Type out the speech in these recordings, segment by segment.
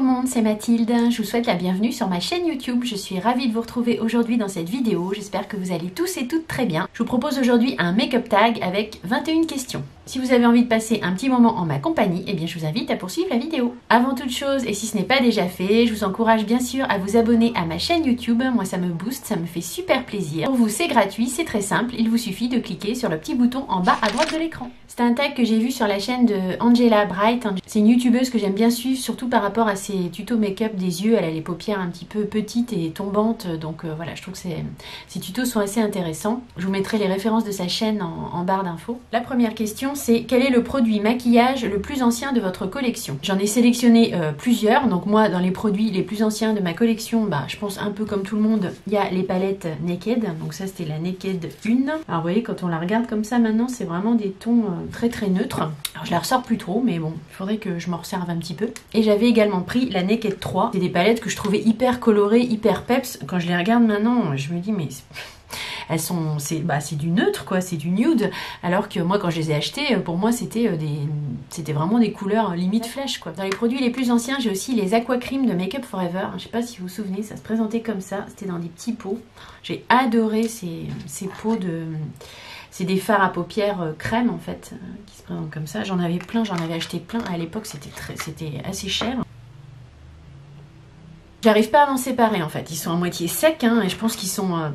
tout le monde, c'est Mathilde, je vous souhaite la bienvenue sur ma chaîne YouTube. Je suis ravie de vous retrouver aujourd'hui dans cette vidéo, j'espère que vous allez tous et toutes très bien. Je vous propose aujourd'hui un make-up tag avec 21 questions. Si vous avez envie de passer un petit moment en ma compagnie, eh bien je vous invite à poursuivre la vidéo. Avant toute chose, et si ce n'est pas déjà fait, je vous encourage bien sûr à vous abonner à ma chaîne YouTube. Moi ça me booste, ça me fait super plaisir. Pour vous c'est gratuit, c'est très simple, il vous suffit de cliquer sur le petit bouton en bas à droite de l'écran. C'est un tag que j'ai vu sur la chaîne de Angela Bright. C'est une youtubeuse que j'aime bien suivre, surtout par rapport à ses tutos make-up des yeux. Elle a les paupières un petit peu petites et tombantes, donc voilà, je trouve que ces tutos sont assez intéressants. Je vous mettrai les références de sa chaîne en barre d'infos. La première question c'est: quel est le produit maquillage le plus ancien de votre collection? J'en ai sélectionné plusieurs, donc moi dans les produits les plus anciens de ma collection, je pense un peu comme tout le monde, il y a les palettes Naked, donc ça c'était la Naked 1. Alors vous voyez, quand on la regarde comme ça maintenant, c'est vraiment des tons très très neutres. Alors je la ressors plus trop, mais bon, il faudrait que je m'en resserve un petit peu. Et j'avais également pris la Naked 3. C'est des palettes que je trouvais hyper colorées, hyper peps. Quand je les regarde maintenant, je me dis mais elles sont, c'est du neutre quoi, c'est du nude, alors que moi quand je les ai achetées, pour moi c'était vraiment des couleurs limite flash quoi. Dans les produits les plus anciens, j'ai aussi les Aqua Cream de Make Up Forever. Je sais pas si vous vous souvenez, ça se présentait comme ça, c'était dans des petits pots. J'ai adoré ces pots de... C'est des fards à paupières crème en fait, qui se présentent comme ça. J'en avais plein, j'en avais acheté plein. À l'époque, c'était assez cher. J'arrive pas à m'en séparer en fait. Ils sont à moitié secs, et je pense qu'ils sont à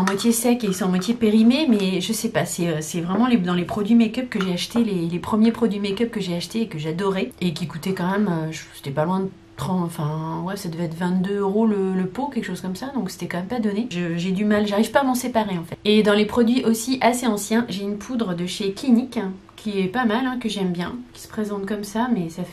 moitié secs et ils sont à moitié périmés, mais je sais pas. C'est vraiment dans les produits make-up que j'ai acheté, les premiers produits make-up que j'ai acheté et que j'adorais et qui coûtaient quand même, c'était pas loin de 30, enfin ouais, ça devait être 22 € le pot, quelque chose comme ça, donc c'était quand même pas donné. J'ai du mal, j'arrive pas à m'en séparer en fait. Et dans les produits aussi assez anciens, j'ai une poudre de chez Clinique qui est pas mal, que j'aime bien, qui se présente comme ça, mais ça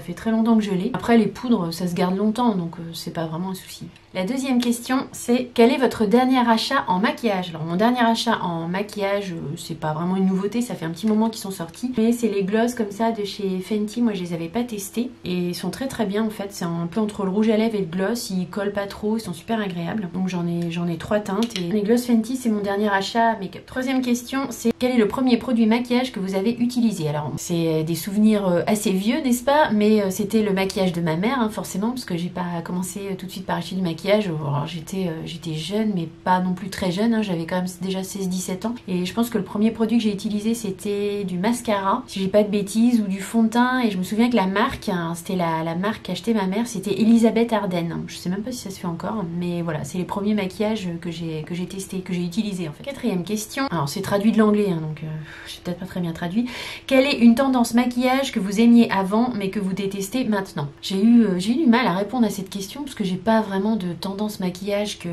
fait très longtemps que je l'ai. Après les poudres, ça se garde longtemps, donc c'est pas vraiment un souci. La deuxième question, c'est: quel est votre dernier achat en maquillage? Alors mon dernier achat en maquillage, c'est pas vraiment une nouveauté, ça fait un petit moment qu'ils sont sortis, mais c'est les gloss comme ça de chez Fenty. Moi je les avais pas testés et ils sont très très bien en fait. C'est un peu entre le rouge à lèvres et le gloss, ils collent pas trop, ils sont super agréables. Donc j'en ai 3 teintes et les gloss Fenty c'est mon dernier achat make-up. Troisième question, c'est: quel est le premier produit maquillage que vous avez utilisé? Alors c'est des souvenirs assez vieux, n'est-ce pas, mais c'était le maquillage de ma mère, forcément, parce que j'ai pas commencé tout de suite par acheter du maquillage. Alors j'étais jeune, mais pas non plus très jeune, j'avais quand même déjà 16-17 ans. Et je pense que le premier produit que j'ai utilisé c'était du mascara, si j'ai pas de bêtises, ou du fond de teint. Et je me souviens que la marque, c'était la marque qu'achetait ma mère, c'était Elisabeth Arden. Je sais même pas si ça se fait encore, mais voilà, c'est les premiers maquillages que j'ai testé, que j'ai utilisé en fait. Quatrième question, alors c'est traduit de l'anglais, donc j'ai peut-être pas très bien traduit. Quelle est une tendance maquillage que vous aimiez avant mais que vous détestez maintenant? J'ai eu du mal à répondre à cette question parce que j'ai pas vraiment de tendance maquillage que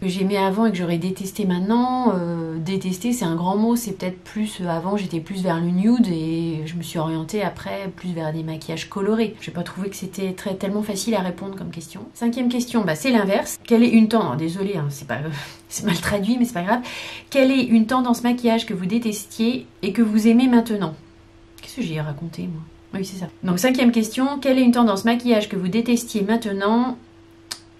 j'aimais avant et que j'aurais détesté maintenant. Détester c'est un grand mot, c'est peut-être plus avant j'étais plus vers le nude et je me suis orientée après plus vers des maquillages colorés. J'ai pas trouvé que c'était tellement facile à répondre comme question. Cinquième question, c'est l'inverse. Quelle est une tendance, désolée, c'est mal traduit mais c'est pas grave. Quelle est une tendance maquillage que vous détestiez et que vous aimez maintenant? Qu'est-ce que j'ai raconté moi? Oui c'est ça. Donc cinquième question, quelle est une tendance maquillage que vous détestiez maintenant,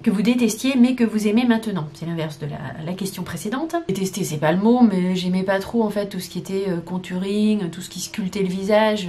que vous détestiez mais que vous aimez maintenant? C'est l'inverse de la question précédente. Détester c'est pas le mot, mais j'aimais pas trop en fait tout ce qui était contouring, tout ce qui sculptait le visage,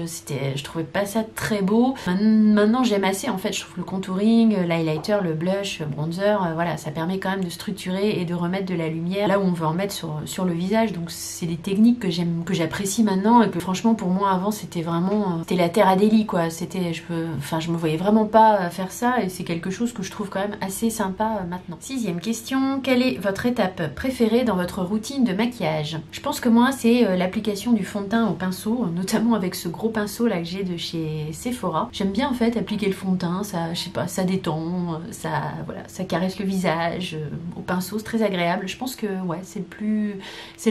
je trouvais pas ça très beau. Maintenant j'aime assez en fait, je trouve le contouring, l'highlighter, le blush, le bronzer, voilà, ça permet quand même de structurer et de remettre de la lumière là où on veut en mettre sur le visage. Donc c'est des techniques que j'apprécie maintenant et que franchement pour moi avant c'était vraiment c'était la terre à délit quoi. Je me voyais vraiment pas faire ça et c'est quelque chose que je trouve quand même assez sympa maintenant. Sixième question, quelle est votre étape préférée dans votre routine de maquillage? Je pense que moi c'est l'application du fond de teint au pinceau, notamment avec ce gros pinceau là que j'ai de chez Sephora. J'aime bien en fait appliquer le fond de teint, ça, je sais pas, ça détend, ça caresse le visage au pinceau, c'est très agréable. Je pense que ouais, c'est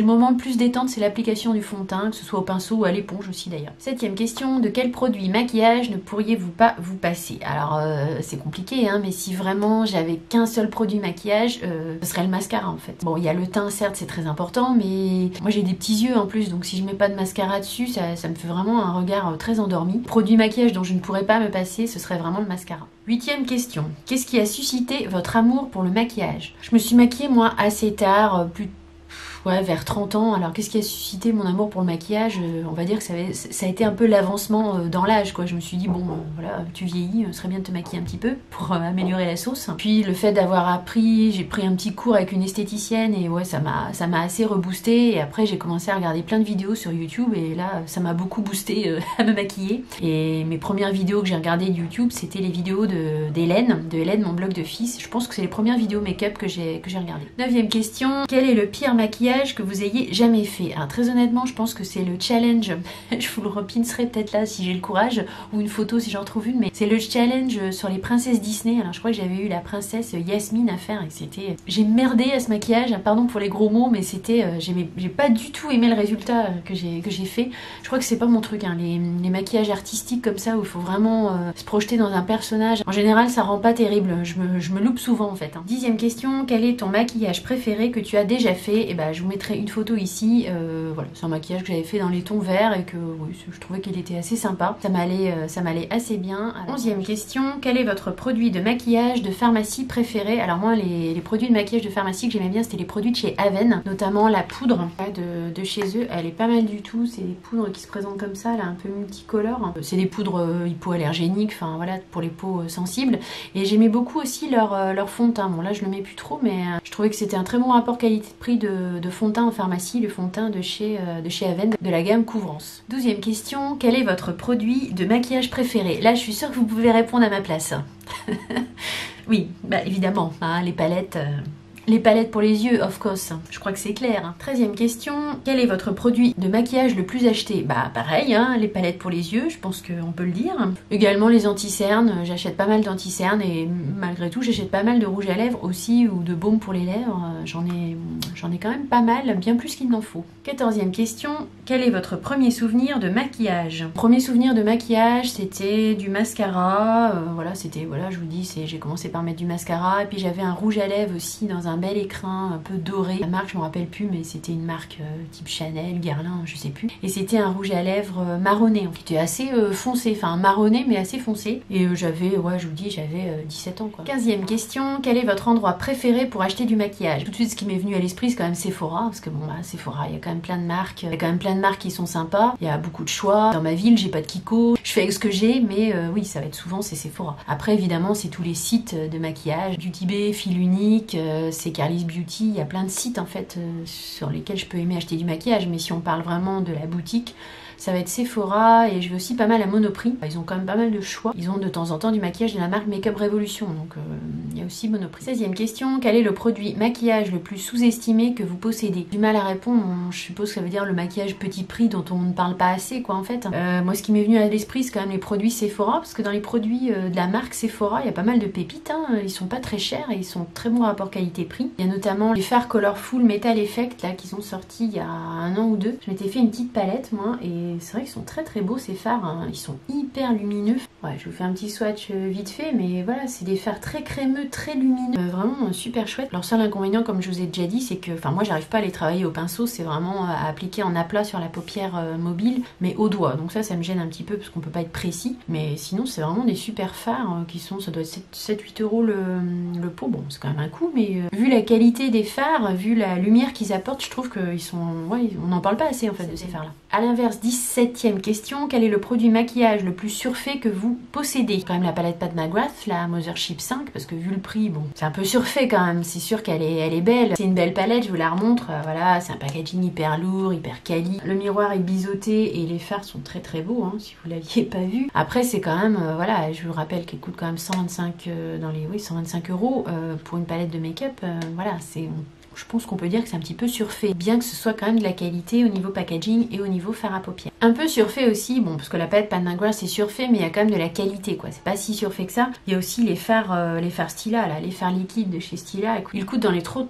le moment le plus détente, c'est l'application du fond de teint, que ce soit au pinceau ou à l'éponge aussi d'ailleurs. Septième question, de quel produit maquillage ne pourriez-vous pas vous passer? Alors c'est compliqué mais si vraiment j'avais qu'un seul produit maquillage, ce serait le mascara en fait. Bon, il y a le teint certes, c'est très important, mais moi j'ai des petits yeux en plus, donc si je mets pas de mascara dessus, ça me fait vraiment un regard très endormi. Produit maquillage dont je ne pourrais pas me passer, ce serait vraiment le mascara. Huitième question, qu'est-ce qui a suscité votre amour pour le maquillage? Je me suis maquillée moi assez tard, ouais, vers 30 ans. Alors qu'est-ce qui a suscité mon amour pour le maquillage? On va dire que ça a été un peu l'avancement dans l'âge, quoi. Je me suis dit, bon, voilà, tu vieillis, ce serait bien de te maquiller un petit peu pour améliorer la sauce. Puis le fait d'avoir appris, j'ai pris un petit cours avec une esthéticienne et ouais, ça m'a assez reboosté. Et après, j'ai commencé à regarder plein de vidéos sur YouTube et là, ça m'a beaucoup boosté à me maquiller. Et mes premières vidéos que j'ai regardées de YouTube, c'était les vidéos d'Hélène, mon blog de fils. Je pense que c'est les premières vidéos make-up que j'ai regardées. 9e question, quel est le pire maquillage que vous ayez jamais fait? Alors très honnêtement, je pense que c'est le challenge. Je vous le repincerai peut-être là si j'ai le courage, ou une photo si j'en trouve une, mais c'est le challenge sur les princesses Disney. Alors je crois que j'avais eu la princesse Yasmine à faire et c'était... J'ai merdé à ce maquillage, pardon pour les gros mots, mais c'était... j'ai pas du tout aimé le résultat que j'ai fait. Je crois que c'est pas mon truc, hein. Les maquillages artistiques comme ça où il faut vraiment se projeter dans un personnage. En général, ça rend pas terrible. Je me loupe souvent en fait. 10e question, quel est ton maquillage préféré que tu as déjà fait? Et ben, je vous mettrai une photo ici. Voilà, c'est un maquillage que j'avais fait dans les tons verts et que oui, je trouvais qu'il était assez sympa. Ça m'allait assez bien. Alors, 11e question, quel est votre produit de maquillage de pharmacie préféré? Alors moi, les produits de maquillage de pharmacie que j'aimais bien, c'était les produits de chez Aven, notamment la poudre de chez eux. Elle est pas mal du tout. C'est des poudres qui se présentent comme ça, là, un peu multicolores. C'est des poudres hypoallergéniques, enfin voilà, pour les peaux sensibles. Et j'aimais beaucoup aussi leur fond de teint. Bon là, je le mets plus trop, mais je trouvais que c'était un très bon rapport qualité-prix de fond de teint en pharmacie, le fond de teint de chez Aven, de la gamme Couvrance. 12e question, quel est votre produit de maquillage préféré? Là, je suis sûre que vous pouvez répondre à ma place. Oui, bah évidemment, hein, les palettes... Les palettes pour les yeux, of course. Je crois que c'est clair. 13e question. Quel est votre produit de maquillage le plus acheté? Bah pareil, hein, les palettes pour les yeux, je pense qu'on peut le dire. Également les anti-cernes. J'achète pas mal d'anti-cernes et malgré tout, j'achète pas mal de rouge à lèvres aussi ou de baume pour les lèvres. J'en ai quand même pas mal, bien plus qu'il n'en faut. 14e question. Quel est votre premier souvenir de maquillage? Premier souvenir de maquillage, c'était du mascara. Voilà, je vous dis, j'ai commencé par mettre du mascara et puis j'avais un rouge à lèvres aussi dans un bel écrin un peu doré. La marque, je me rappelle plus, mais c'était une marque type Chanel, Guerlain, je sais plus. Et c'était un rouge à lèvres marronné, qui était assez foncé, enfin marronné mais assez foncé. Et j'avais, ouais, je vous dis, j'avais 17 ans quoi. 15e question, quel est votre endroit préféré pour acheter du maquillage? Tout de suite, ce qui m'est venu à l'esprit, c'est quand même Sephora, parce que bon, bah, Sephora, il y a quand même plein de marques, il y a quand même plein de marques qui sont sympas. Il y a beaucoup de choix. Dans ma ville, j'ai pas de Kiko. Je fais avec ce que j'ai, mais oui, ça va être souvent c'est Sephora. Après, évidemment, c'est tous les sites de maquillage, Beauty Bay, Fil Unique, c'est Carly's Beauty, il y a plein de sites en fait sur lesquels je peux aimer acheter du maquillage, mais si on parle vraiment de la boutique, ça va être Sephora et je vais aussi pas mal à Monoprix. Ils ont quand même pas mal de choix. Ils ont de temps en temps du maquillage de la marque Make-up Revolution, donc il y a aussi Monoprix. 16e question, quel est le produit maquillage le plus sous-estimé que vous possédez? Du mal à répondre, je suppose que ça veut dire le maquillage petit prix dont on ne parle pas assez quoi en fait. Moi ce qui m'est venu à l'esprit c'est quand même les produits Sephora, parce que dans les produits de la marque Sephora, il y a pas mal de pépites, hein. Ils sont pas très chers et ils sont très bons rapport qualité-prix. Il y a notamment les fards Colorful Metal Effect là qui sont sortis il y a 1 an ou 2. Je m'étais fait une petite palette moi et c'est vrai qu'ils sont très très beaux ces fards, hein. Ils sont hyper lumineux. Ouais, je vous fais un petit swatch vite fait, mais voilà, c'est des fards très crémeux, très lumineux, vraiment super chouette. Leur seul inconvénient, comme je vous ai déjà dit, c'est que, enfin moi j'arrive pas à les travailler au pinceau, c'est vraiment à appliquer en aplat sur la paupière mobile, mais au doigt. Donc ça me gêne un petit peu parce qu'on peut pas être précis, mais sinon c'est vraiment des super fards qui sont, ça doit être 7-8 € le pot. Bon, c'est quand même un coup, mais vu la qualité des fards, vu la lumière qu'ils apportent, je trouve qu'ils sont, ouais, on n'en parle pas assez en fait de ces fards là. À l'inverse, 17e question, quel est le produit maquillage le plus surfait que vous possédez? Quand même la palette Pat McGrath, la Mothership 5, parce que vu le prix, bon, c'est un peu surfait quand même, c'est sûr qu'elle est belle. C'est une belle palette, je vous la remontre, voilà, c'est un packaging hyper lourd, hyper quali. Le miroir est biseauté et les fards sont très très beaux, hein, si vous l'aviez pas vu. Après, c'est quand même, voilà, je vous rappelle qu'elle coûte quand même 125 125 € pour une palette de make-up, voilà, je pense qu'on peut dire que c'est un petit peu surfait, bien que ce soit quand même de la qualité au niveau packaging et au niveau fard à paupières. Un peu surfait aussi, bon, parce que la palette Pat McGrath c'est surfait, mais il y a quand même de la qualité, quoi. C'est pas si surfait que ça. Il y a aussi les fards Stila, là, les fards liquides de chez Stila. Ils coûtent dans les 30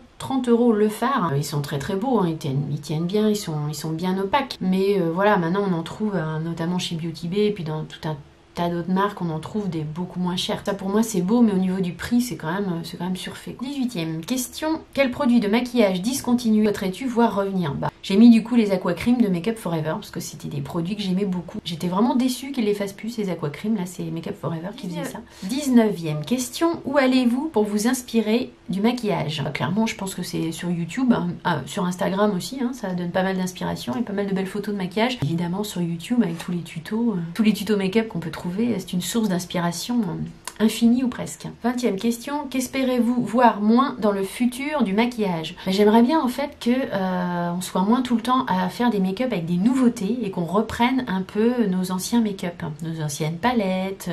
€ le fard. Ils sont très très beaux, hein. Ils tiennent bien, ils sont bien opaques. Mais voilà, maintenant on en trouve notamment chez Beauty Bay, et puis dans tout un tas d'autres marques, on en trouve des beaucoup moins chers. Ça pour moi c'est beau, mais au niveau du prix c'est quand même surfait. 18e question, quel produit de maquillage discontinué souhaiterais-tu voir revenir? Bah, J'ai mis du coup les aquacream de Make Up For Ever parce que c'était des produits que j'aimais beaucoup. J'étais vraiment déçue qu'ils les fassent plus, ces aquacream. Là, c'est Make Up For Ever qui faisait ça. 19e question. Où allez-vous pour vous inspirer du maquillage? Clairement, je pense que c'est sur YouTube, sur Instagram aussi. Ça donne pas mal d'inspiration et pas mal de belles photos de maquillage. Évidemment, sur YouTube, avec tous les tutos make-up qu'on peut trouver, c'est une source d'inspiration infini ou presque. 20e question, qu'espérez-vous voir moins dans le futur du maquillage? J'aimerais bien en fait que on soit moins tout le temps à faire des make-up avec des nouveautés et qu'on reprenne un peu nos anciens make-up, nos anciennes palettes,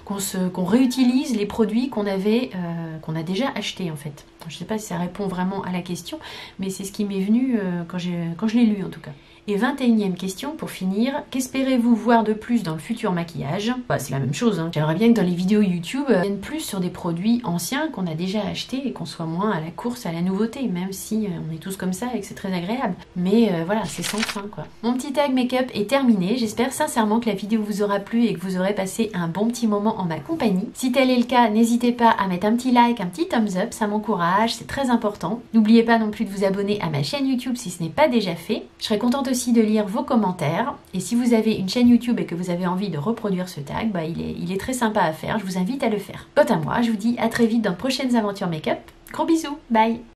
qu'on réutilise les produits qu'on a déjà achetés en fait. Je ne sais pas si ça répond vraiment à la question, mais c'est ce qui m'est venu quand je l'ai lu en tout cas. Et 21e question pour finir, qu'espérez-vous voir de plus dans le futur maquillage? C'est la même chose, J'aimerais bien que dans les vidéos YouTube, on vienne plus sur des produits anciens qu'on a déjà achetés et qu'on soit moins à la course à la nouveauté, même si on est tous comme ça et que c'est très agréable. Mais voilà, c'est sans fin quoi. Mon petit tag make-up est terminé, j'espère sincèrement que la vidéo vous aura plu et que vous aurez passé un bon petit moment en ma compagnie. Si tel est le cas, n'hésitez pas à mettre un petit like, un petit thumbs up, ça m'encourage, c'est très important. N'oubliez pas non plus de vous abonner à ma chaîne YouTube si ce n'est pas déjà fait. Je serais contente aussi de lire vos commentaires et si vous avez une chaîne YouTube et que vous avez envie de reproduire ce tag, il est très sympa à faire, je vous invite à le faire. Quant à moi, je vous dis à très vite dans de prochaines aventures make-up. Gros bisous, bye!